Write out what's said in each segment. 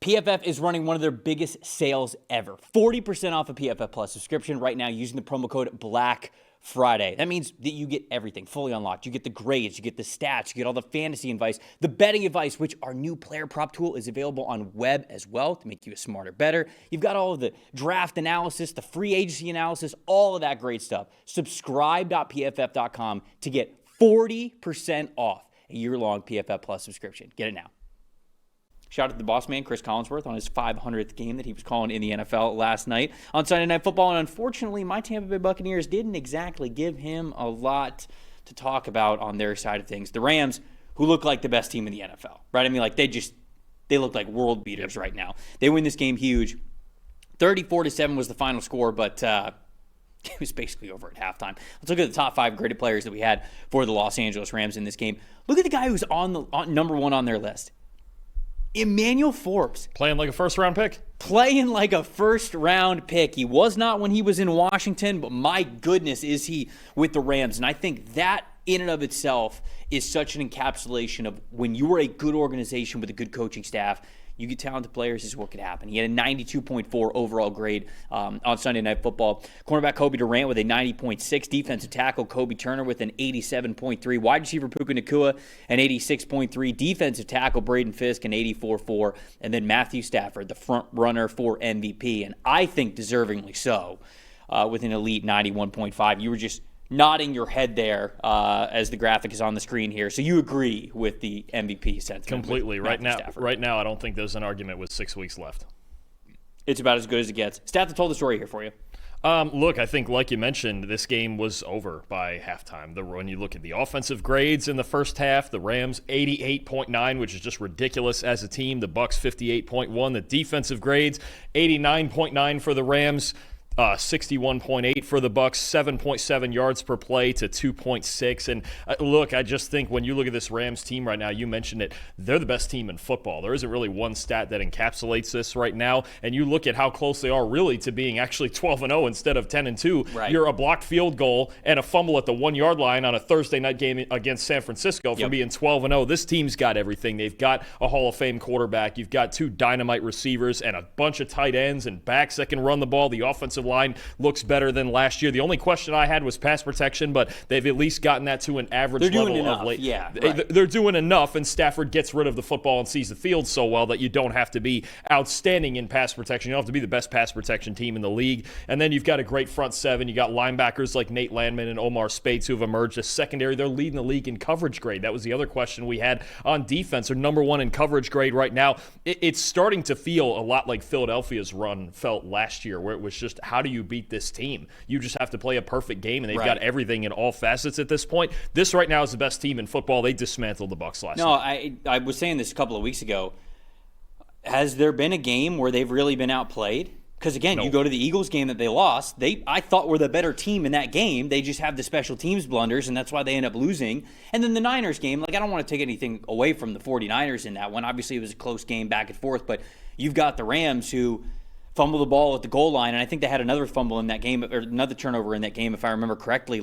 PFF is running one of their biggest sales ever. 40% off a PFF Plus subscription right now using the promo code BLACKFRIDAY. That means that you get everything fully unlocked. You get the grades, you get the stats, you get all the fantasy advice, the betting advice, which our new player prop tool is available on web as well to make you a smarter, better. You've got all of the draft analysis, the free agency analysis, all of that great stuff. Subscribe.pff.com to get 40% off a year-long PFF Plus subscription. Get it now. Shout out to the boss man, Chris Collinsworth, on his 500th game that he was calling in the NFL last night on Sunday Night Football. And unfortunately, my Tampa Bay Buccaneers didn't exactly give him a lot to talk about on their side of things. The Rams, who look like the best team in the NFL, right? I mean, like they look like world beaters right now. They win this game huge. 34-7 was the final score, but it was basically over at halftime. Let's look at the top 5 graded players that we had for the Los Angeles Rams in this game. Look at the guy who's on number 1 on their list. Emmanuel Forbes. Playing like a first-round pick? Playing like a first-round pick. He was not when he was in Washington, but my goodness is he with the Rams. And I think that in and of itself is such an encapsulation of when you are a good organization with a good coaching staff, you get talented players, this is what could happen. He had a 92.4 overall grade on Sunday Night Football. Cornerback Kobe Durant with a 90.6. Defensive tackle Kobe Turner with an 87.3. Wide receiver Puka Nacua an 86.3. Defensive tackle Braden Fisk an 84.4. And then Matthew Stafford, the front runner for MVP. And I think deservingly so with an elite 91.5. You were just nodding your head there as the graphic is on the screen here. So you agree with the MVP sentiment? Completely. Right now, I don't think there's an argument with 6 weeks left. It's about as good as it gets. Stat that told the story here for you. Look, I think, like you mentioned, this game was over by halftime. When you look at the offensive grades in the first half, the Rams 88.9, which is just ridiculous as a team. The Bucs 58.1. The defensive grades 89.9 for the Rams. 61.8 for the Bucs, 7.7 yards per play to 2.6. And look, I just think when you look at this Rams team right now, you mentioned it, they're the best team in football. There isn't really one stat that encapsulates this right now. And you look at how close they are really to being actually 12-0 instead of 10-2. Right. You're a blocked field goal and a fumble at the 1-yard line on a Thursday night game against San Francisco from being 12-0. This team's got everything. They've got a Hall of Fame quarterback. You've got 2 dynamite receivers and a bunch of tight ends and backs that can run the ball. The offensive line looks better than last year. The only question I had was pass protection, but they've at least gotten that to an average level of late. Yeah, right. They're doing enough, and Stafford gets rid of the football and sees the field so well that you don't have to be outstanding in pass protection. You don't have to be the best pass protection team in the league. And then you've got a great front seven. You got linebackers like Nate Landman and Omar Speights who have emerged as secondary. They're leading the league in coverage grade. That was the other question we had on defense. They're number 1 in coverage grade right now. It's starting to feel a lot like Philadelphia's run felt last year, where it was just, how do you beat this team? You just have to play a perfect game, and they've got everything in all facets at this point. This right now is the best team in football. They dismantled the Bucs last night. I was saying this a couple of weeks ago. Has there been a game where they've really been outplayed? Because, again, you go to the Eagles game that they lost. I thought were the better team in that game. They just have the special teams blunders, and that's why they end up losing. And then the Niners game, I don't want to take anything away from the 49ers in that one. Obviously, it was a close game back and forth, but you've got the Rams who fumbled the ball at the goal line, and I think they had another fumble in that game, or another turnover in that game, if I remember correctly.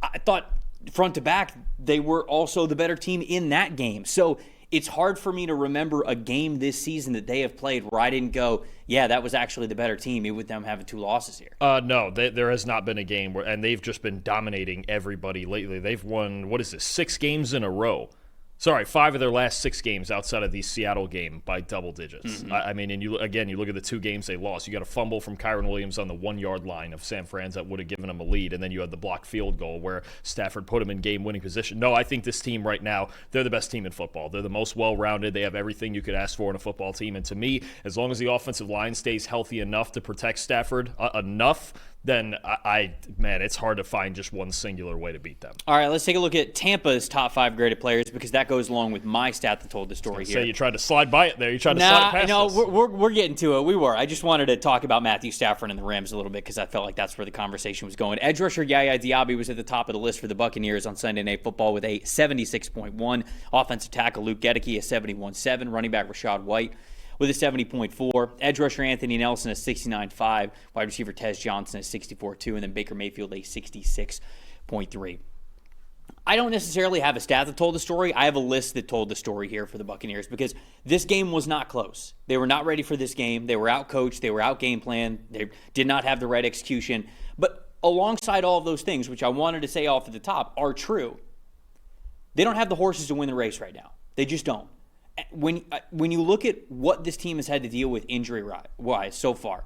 I thought front to back, they were also the better team in that game. So it's hard for me to remember a game this season that they have played where I didn't go, yeah, that was actually the better team, even with them having 2 losses here. No, there has not been a game where, and they've just been dominating everybody lately. They've won, 6 games in a row. Sorry, 5 of their last 6 games outside of the Seattle game by double digits. Mm-hmm. I mean, and you look at the 2 games they lost. You got a fumble from Kyron Williams on the 1-yard line of San Fran's that would have given them a lead, and then you had the blocked field goal where Stafford put them in game-winning position. No, I think this team right now, they're the best team in football. They're the most well-rounded. They have everything you could ask for in a football team. And to me, as long as the offensive line stays healthy enough to protect Stafford then it's hard to find just one singular way to beat them. All right, let's take a look at Tampa's top 5 graded players, because that goes along with my stat that told the story here. Say you tried to slide by it there. You tried to slide it past us. We're getting to it. We were. I just wanted to talk about Matthew Stafford and the Rams a little bit because I felt like that's where the conversation was going. Edge rusher Yaya Diaby was at the top of the list for the Buccaneers on Sunday Night Football with a 76.1. Offensive tackle Luke Gedeke, a 71.7. Running back Rashad White with a 70.4. Edge rusher Anthony Nelson, a 69.5. Wide receiver Tez Johnson, a 64.2. And then Baker Mayfield, a 66.3. I don't necessarily have a stat that told the story. I have a list that told the story here for the Buccaneers because this game was not close. They were not ready for this game. They were out-coached. They were out-game planned. They did not have the right execution. But alongside all of those things, which I wanted to say off at the top, are true, they don't have the horses to win the race right now. They just don't. When you look at what this team has had to deal with injury-wise so far,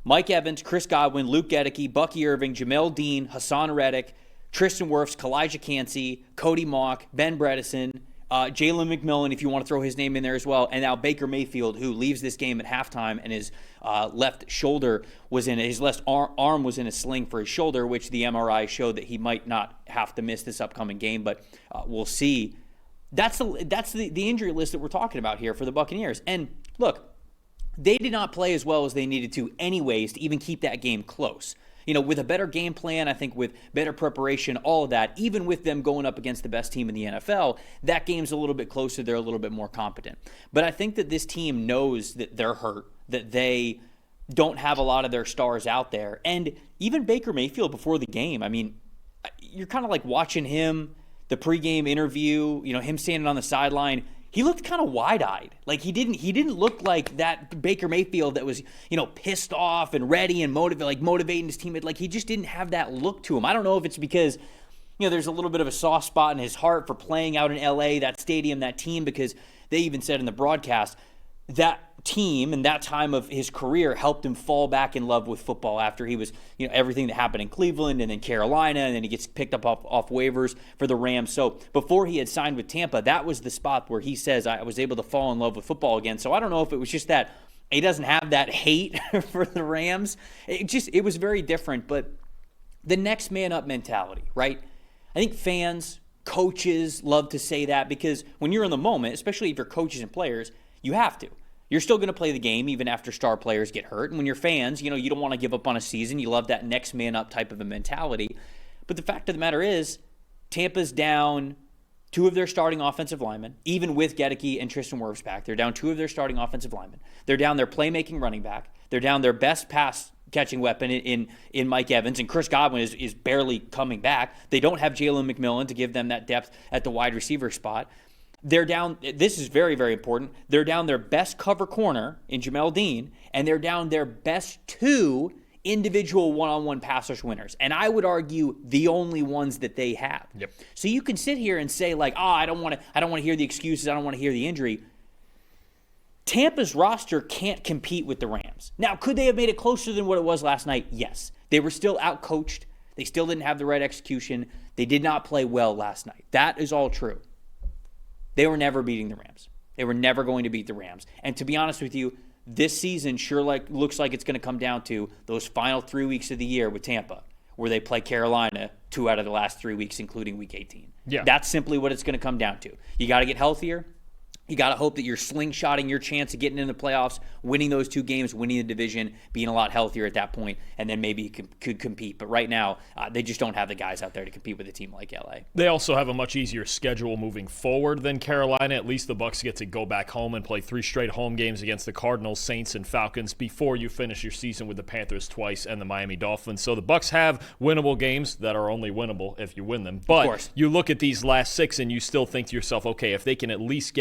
Mike Evans, Chris Godwin, Luke Gedeke, Bucky Irving, Jamel Dean, Hassan Reddick, Tristan Wirfs, Kalijah Cansey, Cody Mock, Ben Bredesen, Jalen McMillan, if you want to throw his name in there as well, and now Baker Mayfield, who leaves this game at halftime and his left shoulder was in his left arm was in a sling for his shoulder, which the MRI showed that he might not have to miss this upcoming game, but we'll see. That's the injury list that we're talking about here for the Buccaneers. And look, they did not play as well as they needed to anyways to even keep that game close. With a better game plan, I think with better preparation, all of that, even with them going up against the best team in the NFL, that game's a little bit closer. They're a little bit more competent. But I think that this team knows that they're hurt, that they don't have a lot of their stars out there. And even Baker Mayfield before the game, I mean, you're kind of like watching him, the pregame interview, him standing on the sideline. He looked kind of wide-eyed. Like he didn't look like that Baker Mayfield that was, pissed off and ready and motivating his teammate. Like he just didn't have that look to him. I don't know if it's because, there's a little bit of a soft spot in his heart for playing out in LA, that stadium, that team, because they even said in the broadcast that team and that time of his career helped him fall back in love with football after he was, everything that happened in Cleveland and then Carolina, and then he gets picked up off waivers for the Rams. So before he had signed with Tampa, that was the spot where he says, I was able to fall in love with football again. So I don't know if it was just that he doesn't have that hate for the Rams. It was very different, but the next man up mentality, right? I think fans, coaches love to say that because when you're in the moment, especially if you're coaches and players, you have to. You're still going to play the game even after star players get hurt. And when you're fans, you don't want to give up on a season. You love that next man up type of a mentality. But the fact of the matter is, Tampa's down 2 of their starting offensive linemen, even with Gedeke and Tristan Wirfs back. They're down 2 of their starting offensive linemen. They're down their playmaking running back. They're down their best pass catching weapon in Mike Evans, and Chris Godwin is barely coming back. They don't have Jalen McMillan to give them that depth at the wide receiver spot. They're down, this is very, very important, they're down their best cover corner in Jamel Dean, and they're down their best 2 individual one-on-one pass rush winners. And I would argue the only ones that they have. Yep. So you can sit here and say like, I don't want to hear the excuses, I don't want to hear the injury. Tampa's roster can't compete with the Rams. Now, could they have made it closer than what it was last night? Yes. They were still out-coached. They still didn't have the right execution. They did not play well last night. That is all true. They were never beating the Rams. They were never going to beat the Rams. And to be honest with you, this season looks like it's going to come down to those final 3 weeks of the year with Tampa, where they play Carolina 2 out of the last 3 weeks, including Week 18. Yeah. That's simply what it's going to come down to. You got to get healthier. You got to hope that you're slingshotting your chance of getting in the playoffs, winning those 2 games, winning the division, being a lot healthier at that point, and then maybe you could compete. But right now, they just don't have the guys out there to compete with a team like LA. They also have a much easier schedule moving forward than Carolina. At least the Bucs get to go back home and play 3 straight home games against the Cardinals, Saints, and Falcons before you finish your season with the Panthers twice and the Miami Dolphins. So the Bucs have winnable games that are only winnable if you win them. But you look at these last 6 and you still think to yourself, okay, if they can at least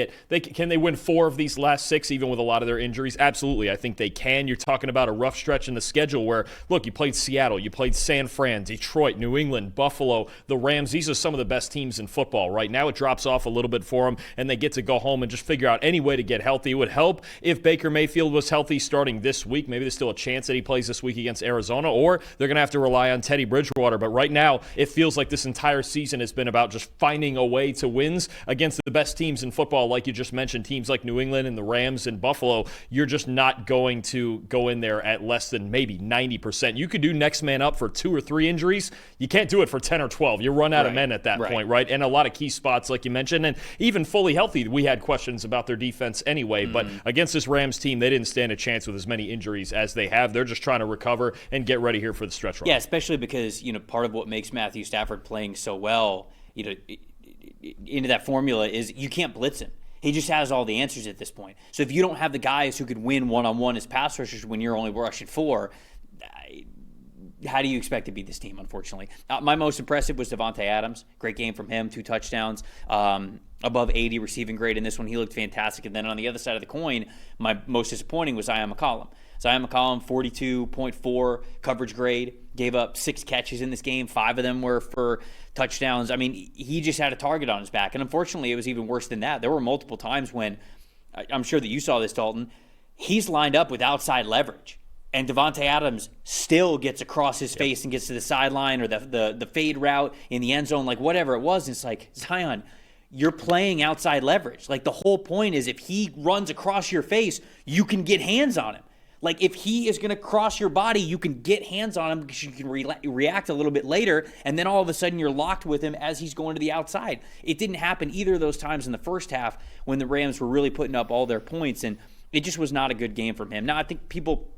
can they win 4 of these last 6, even with a lot of their injuries? Absolutely, I think they can. You're talking about a rough stretch in the schedule where, look, you played Seattle, you played San Fran, Detroit, New England, Buffalo, the Rams. These are some of the best teams in football. Right now it drops off a little bit for them, and they get to go home and just figure out any way to get healthy. It would help if Baker Mayfield was healthy starting this week. Maybe there's still a chance that he plays this week against Arizona, or they're going to have to rely on Teddy Bridgewater. But right now, it feels like this entire season has been about just finding a way to wins against the best teams in football, like you just mentioned, teams like New England and the Rams and Buffalo. You're just not going to go in there at less than maybe 90%. You could do next man up for 2 or 3 injuries. You can't do it for 10 or 12. You run out of men at that point, right? And a lot of key spots, like you mentioned, and even fully healthy, we had questions about their defense anyway. But against this Rams team, they didn't stand a chance with as many injuries as they have. They're just trying to recover and get ready here for the stretch run. Yeah, especially because, part of what makes Matthew Stafford playing so well, into that formula is you can't blitz him. He just has all the answers at this point. So if you don't have the guys who could win one-on-one as pass rushers when you're only rushing 4, how do you expect to beat this team, unfortunately? My most impressive was Davante Adams. Great game from him, 2 touchdowns, above 80 receiving grade in this one. He looked fantastic. And then on the other side of the coin, my most disappointing was Zion McCollum. Zion McCollum, 42.4 coverage grade, gave up 6 catches in this game. 5 of them were for touchdowns. I mean, he just had a target on his back. And unfortunately, it was even worse than that. There were multiple times when, I'm sure that you saw this, Dalton, he's lined up with outside leverage. And Davante Adams still gets across his face and gets to the sideline or the fade route in the end zone, like whatever it was. And it's like, Zion, you're playing outside leverage. Like the whole point is if he runs across your face, you can get hands on him. Like if he is going to cross your body, you can get hands on him because you can react a little bit later, and then all of a sudden you're locked with him as he's going to the outside. It didn't happen either of those times in the first half when the Rams were really putting up all their points, and it just was not a good game from him. Now, I think people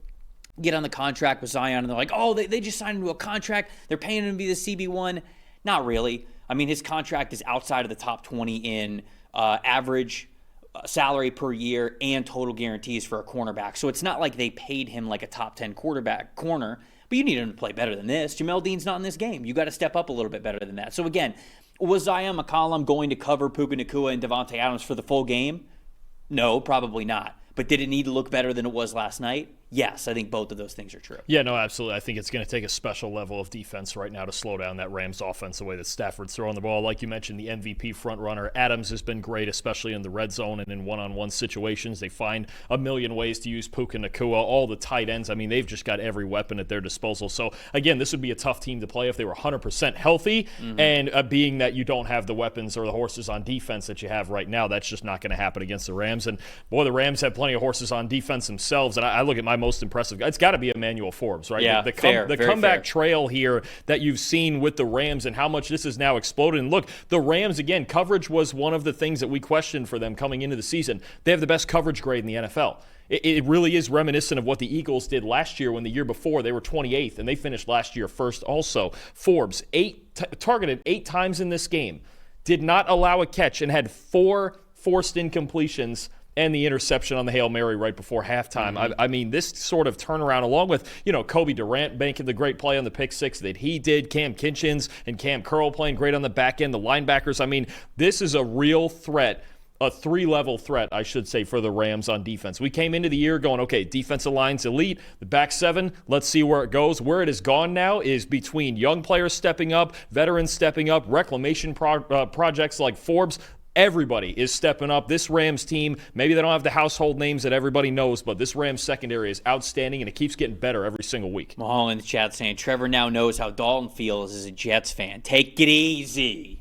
get on the contract with Zion and they're like, oh, they just signed him to a contract. They're paying him to be the CB1. Not really. I mean, his contract is outside of the top 20 in average salary per year and total guarantees for a cornerback. So it's not like they paid him like a top 10 corner, but you need him to play better than this. Jamel Dean's not in this game. You got to step up a little bit better than that. So again, was Zion McCollum going to cover Puka Nacua and Davante Adams for the full game? No, probably not. But did it need to look better than it was last night? Yes, I think both of those things are true. Yeah, no, absolutely. I think it's going to take a special level of defense right now to slow down that Rams offense the way that Stafford's throwing the ball. Like you mentioned, the MVP front runner, Adams, has been great, especially in the red zone and in one-on-one situations. They find a million ways to use Puka Nacua, all the tight ends. I mean, they've just got every weapon at their disposal. So, again, this would be a tough team to play if they were 100% healthy. And being that you don't have the weapons or the horses on defense that you have right now, that's just not going to happen against the Rams. And, boy, the Rams have plenty of horses on defense themselves. And I look at my most impressive guy. It's got to be Emmanuel Forbes, right? Yeah, the very comeback fair. Trail here that you've seen with the Rams and how much this has now exploded. And look, the Rams, again, coverage was one of the things that we questioned for them coming into the season. They have the best coverage grade in the NFL. It really is reminiscent of what the Eagles did last year when the year before they were 28th, and they finished last year first also. Forbes, targeted 8 times in this game, did not allow a catch, and had 4 forced incompletions and the interception on the Hail Mary right before halftime. I mean, this sort of turnaround, along with, Kobe Durant making the great play on the pick 6 that he did, Cam Kinchins and Cam Curl playing great on the back end, the linebackers. I mean, this is a real threat, a 3-level threat, I should say, for the Rams on defense. We came into the year going, okay, defensive line's elite, the back 7, let's see where it goes. Where it has gone now is between young players stepping up, veterans stepping up, reclamation projects like Forbes. Everybody is stepping up. This Rams team, maybe they don't have the household names that everybody knows, but this Rams secondary is outstanding, and it keeps getting better every single week. Mahal in the chat saying, Trevor now knows how Dalton feels as a Jets fan. Take it easy.